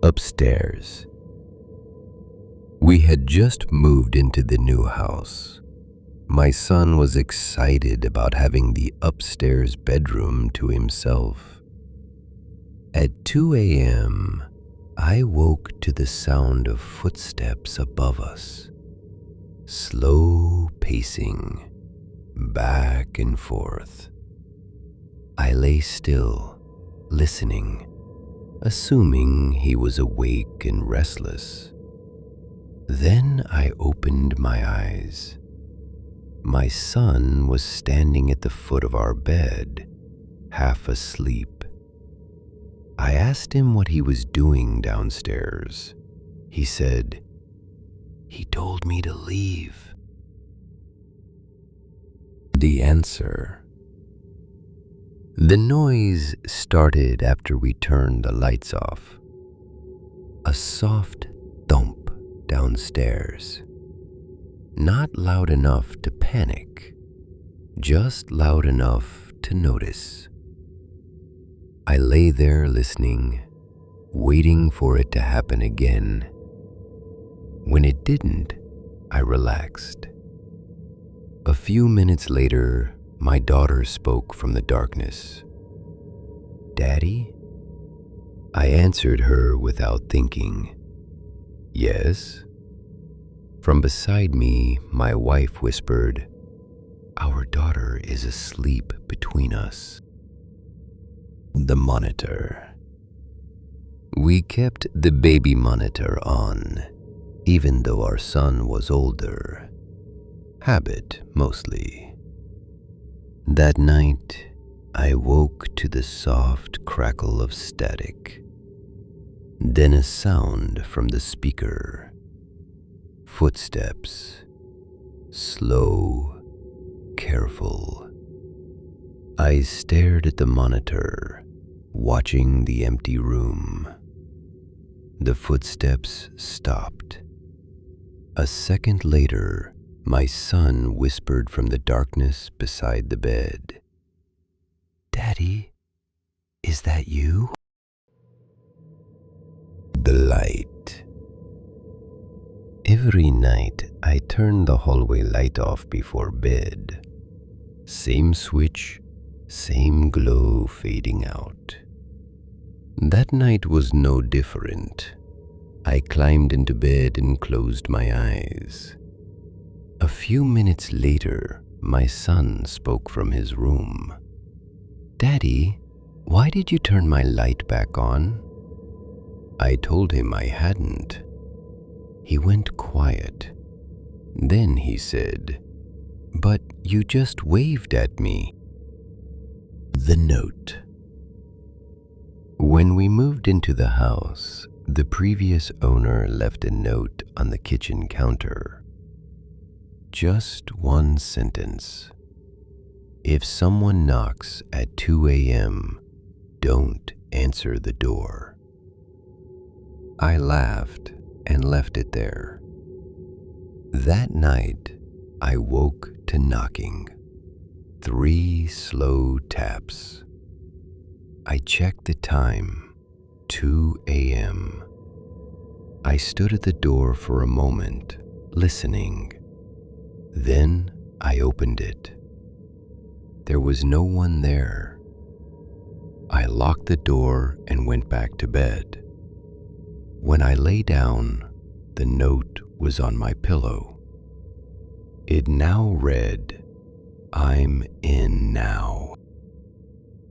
Upstairs. We had just moved into the new house. My son was excited about having the upstairs bedroom to himself. At 2 a.m., I woke to the sound of footsteps above us, slow pacing, back and forth. I lay still, listening, assuming he was awake and restless. Then I opened my eyes. My son was standing at the foot of our bed, half asleep. I asked him what he was doing downstairs. He said, "He told me to leave." The answer. The noise started after we turned the lights off. A soft thump downstairs. Not loud enough to panic, just loud enough to notice. I lay there listening, waiting for it to happen again. When it didn't, I relaxed. A few minutes later, my daughter spoke from the darkness. "Daddy?" I answered her without thinking. "Yes?" From beside me, my wife whispered, "Our daughter is asleep between us." The monitor. We kept the baby monitor on, even though our son was older. Habit, mostly. That night, I woke to the soft crackle of static. Then a sound from the speaker. Footsteps. Slow, careful. I stared at the monitor, watching the empty room. The footsteps stopped. A second later, my son whispered from the darkness beside the bed, "Daddy, is that you?" The light. Every night, I turn the hallway light off before bed. Same switch, same glow fading out. That night was no different. I climbed into bed and closed my eyes. A few minutes later, my son spoke from his room. "Daddy, why did you turn my light back on?" I told him I hadn't. He went quiet. Then he said, "But you just waved at me." The note. When we moved into the house, the previous owner left a note on the kitchen counter. Just one sentence. "If someone knocks at 2 a.m., don't answer the door." I laughed and left it there. That night, I woke to knocking. 3 slow taps. I checked the time, 2 a.m. I stood at the door for a moment, listening. Then I opened it. There was no one there. I locked the door and went back to bed. When I lay down, the note was on my pillow. It now read, "I'm in now."